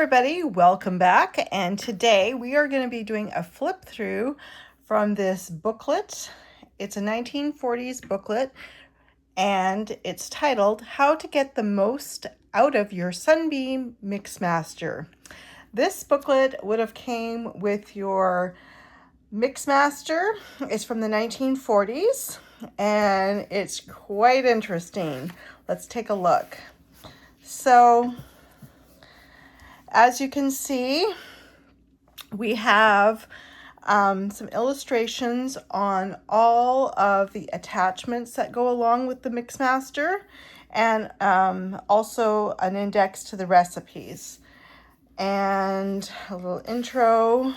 everybody, welcome back, and today we are going to be doing a flip through from this booklet. It's a 1940s booklet and it's titled How to Get the Most Out of Your Sunbeam Mixmaster. This booklet would have came with your Mixmaster. It's from the 1940s and it's quite interesting. Let's take a look. So as you can see, we have some illustrations on all of the attachments that go along with the Mixmaster, and also an index to the recipes and a little intro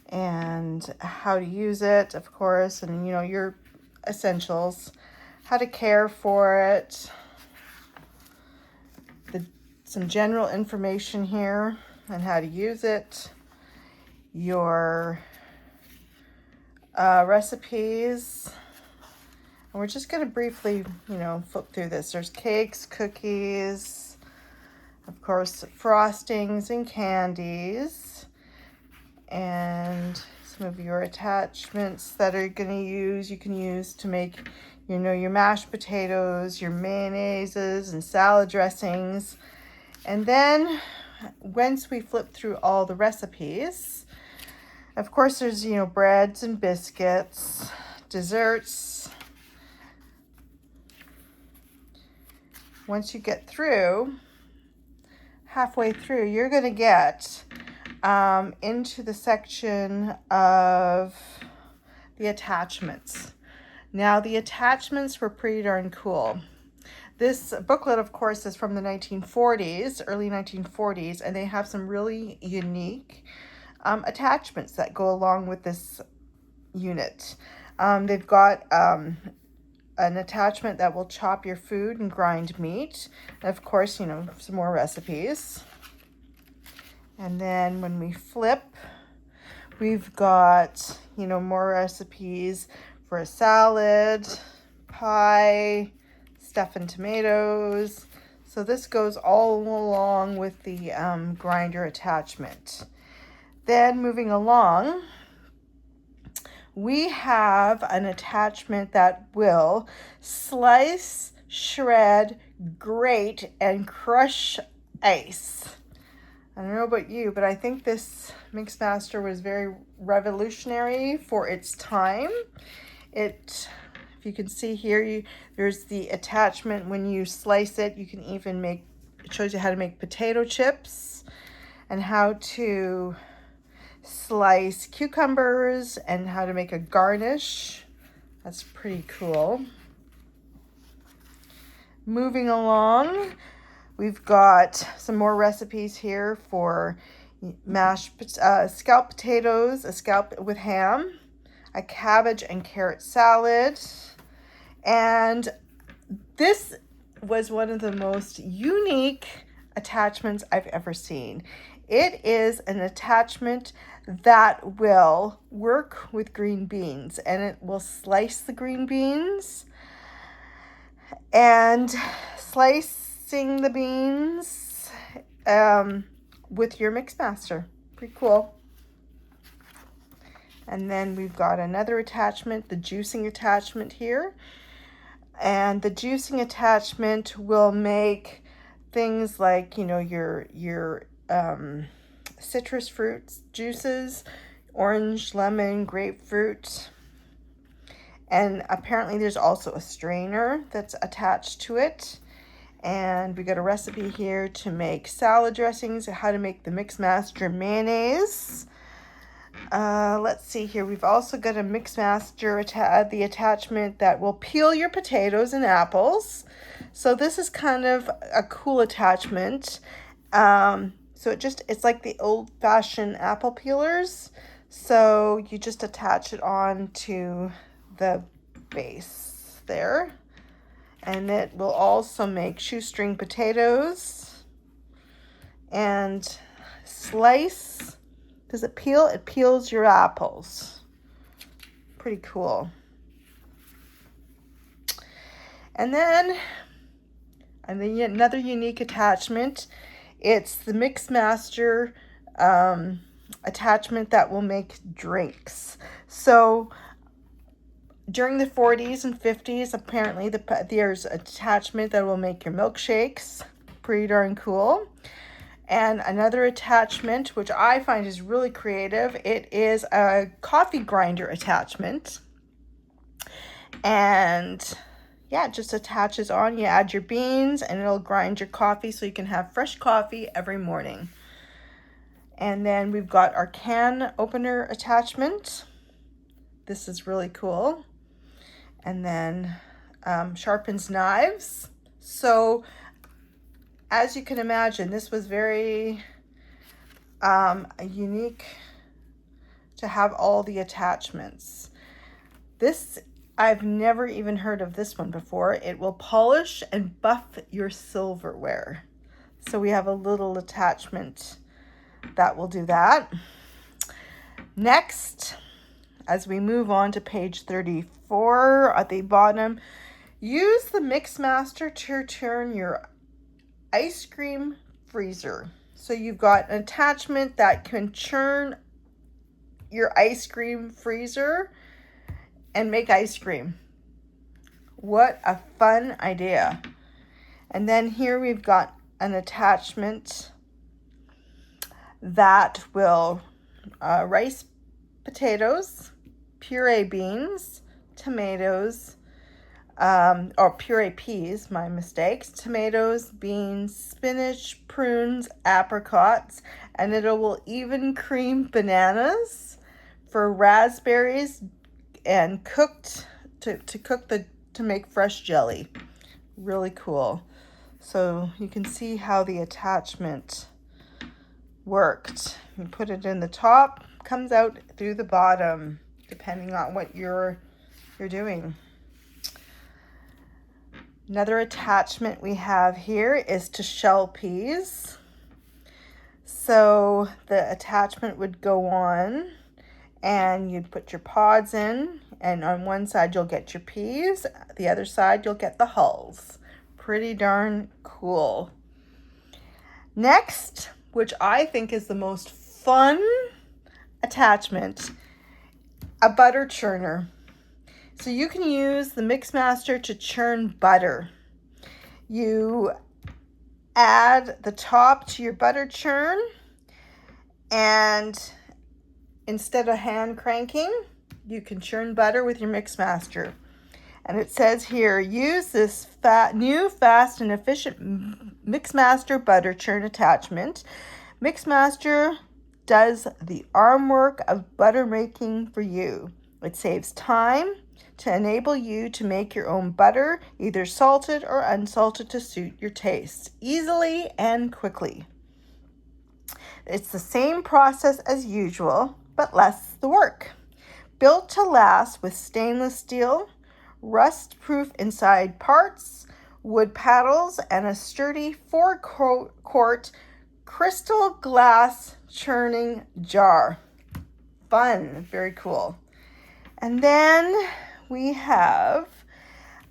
and how to use it, of course, and your essentials, how to care for it, some general information here on how to use it, your recipes, and we're just going to briefly, flip through this. There's cakes, cookies, of course, frostings and candies, and some of your attachments that are you can use to make, your mashed potatoes, your mayonnaises and salad dressings. And then once we flip through all the recipes, of course, there's, breads and biscuits, desserts. Once you get through, halfway through, you're going to get into the section of the attachments. Now, the attachments were pretty darn cool. This booklet, of course, is from the 1940s, early 1940s, and they have some really unique attachments that go along with this unit. They've got an attachment that will chop your food and grind meat. And of course, some more recipes. And then when we flip, we've got, more recipes for a salad, pie, stuffing tomatoes. So this goes all along with the grinder attachment. Then moving along, we have an attachment that will slice, shred, grate, and crush ice. I don't know about you, but I think this Mixmaster was very revolutionary for its time. If you can see here, there's the attachment. When you slice it, you can even it shows you how to make potato chips and how to slice cucumbers and how to make a garnish. That's pretty cool. Moving along, we've got some more recipes here for mashed scalloped potatoes, a scallop with ham, a cabbage and carrot salad. And this was one of the most unique attachments I've ever seen. It is an attachment that will work with green beans, and it will slice the green beans, and slicing the beans with your Mixmaster. Pretty cool. And then we've got another attachment, the juicing attachment here. And the juicing attachment will make things like, your citrus fruits juices, orange, lemon, grapefruit. And apparently there's also a strainer that's attached to it. And we got a recipe here to make salad dressings, how to make the Mixmaster mayonnaise. Let's see here. We've also got a Mixmaster, the attachment that will peel your potatoes and apples. So this is kind of a cool attachment. So it's like the old-fashioned apple peelers. So you just attach it on to the base there. And it will also make shoestring potatoes and slice. Does it peel? It peels your apples. Pretty cool. And then another unique attachment It's the Mixmaster attachment that will make drinks. So during the 40s and 50s, apparently there's an attachment that will make your milkshakes. Pretty darn cool. And another attachment, which I find is really creative, it is a coffee grinder attachment. And yeah, it just attaches on. You add your beans and it'll grind your coffee so you can have fresh coffee every morning. And then we've got our can opener attachment. This is really cool. And then sharpens knives. So as you can imagine, this was very unique to have all the attachments. This, I've never even heard of this one before. It will polish and buff your silverware. So we have a little attachment that will do that. Next, as we move on to page 34 at the bottom, use the Mixmaster to turn your ice cream freezer. So you've got an attachment that can churn your ice cream freezer and make ice cream. What a fun idea. And then here we've got an attachment that will rice, potatoes, puree beans, tomatoes, or puree peas, my mistakes, tomatoes, beans, spinach, prunes, apricots, and it will even cream bananas for raspberries and cooked to make fresh jelly. Really cool. So you can see how the attachment worked. You put it in the top, comes out through the bottom, depending on what you're doing. Another attachment we have here is to shell peas. So the attachment would go on and you'd put your pods in, and on one side you'll get your peas, the other side you'll get the hulls. Pretty darn cool. Next, which I think is the most fun attachment, a butter churner. So you can use the Mixmaster to churn butter. You add the top to your butter churn, and instead of hand cranking, you can churn butter with your Mixmaster. And it says here, use this new, fast, and efficient Mixmaster butter churn attachment. Mixmaster does the arm work of butter making for you. It saves time to enable you to make your own butter, either salted or unsalted, to suit your taste, easily and quickly. It's the same process as usual, but less the work. Built to last with stainless steel, rust-proof inside parts, wood paddles, and a sturdy 4-quart crystal glass churning jar. Fun, very cool. And then we have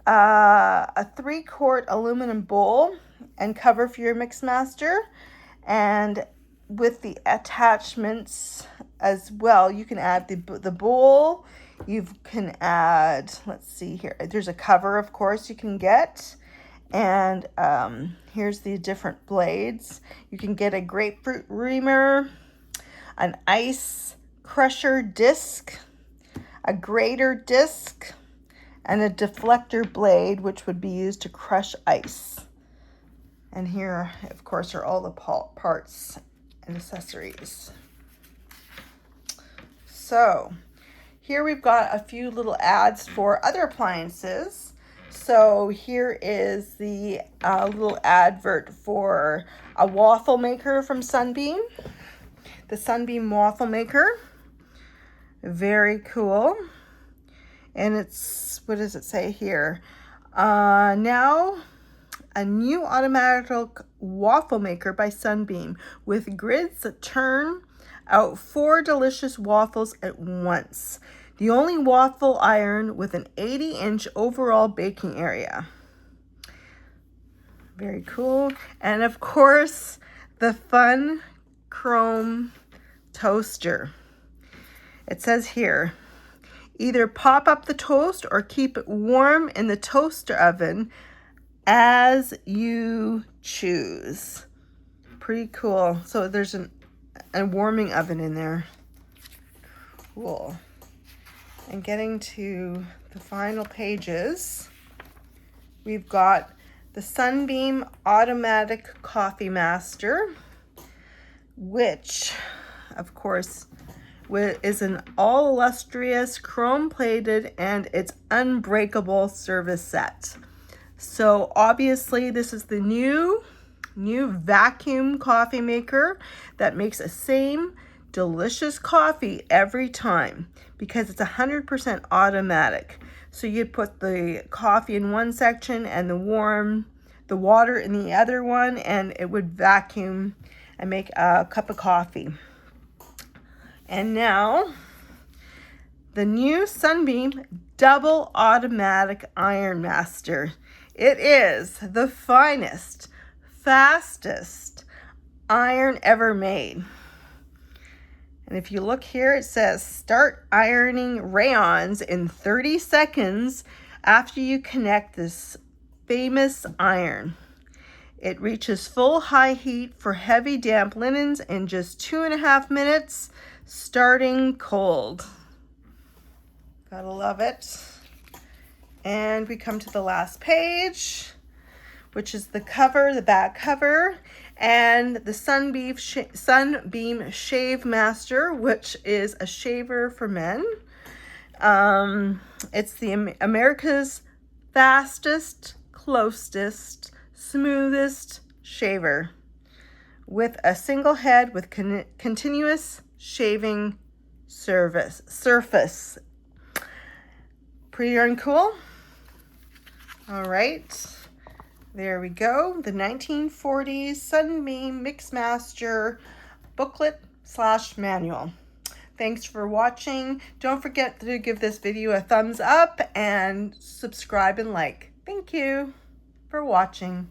a 3-quart aluminum bowl and cover for your Mixmaster, and with the attachments as well, you can add the bowl. You can add, let's see here, there's a cover, of course, you can get. And here's the different blades. You can get a grapefruit reamer, an ice crusher disc, a grater disc, and a deflector blade, which would be used to crush ice. And here, of course, are all the parts and accessories. So here we've got a few little ads for other appliances. So here is the little advert for a waffle maker from Sunbeam. The Sunbeam waffle maker. Very cool. And it's, what does it say here? Now, a new automatic waffle maker by Sunbeam with grids that turn out 4 delicious waffles at once. The only waffle iron with an 80-inch overall baking area. Very cool. And of course, the Fun Chrome Toaster. It says here, either pop up the toast or keep it warm in the toaster oven as you choose. Pretty cool. So there's a warming oven in there. Cool. And getting to the final pages, we've got the Sunbeam Automatic Coffee Master, which, of course, is an all illustrious, chrome-plated, and it's unbreakable service set. So obviously this is the new vacuum coffee maker that makes the same delicious coffee every time because it's 100% automatic. So you'd put the coffee in one section and the water in the other one, and it would vacuum and make a cup of coffee. And now the new Sunbeam Double Automatic Iron Master. It is the finest, fastest iron ever made. And if you look here, it says start ironing rayons in 30 seconds after you connect this famous iron. It reaches full high heat for heavy damp linens in just 2.5 minutes, starting cold. Gotta love it. And we come to the last page, which is the cover, the back cover, and the Sunbeam Shave Master, which is a shaver for men. It's the America's fastest, closest, smoothest shaver with a single head with continuous shaving surface. Pretty darn cool. All right. There we go, the 1940s Sunbeam Mixmaster booklet / manual. Thanks for watching. Don't forget to give this video a thumbs up and subscribe and like. Thank you for watching.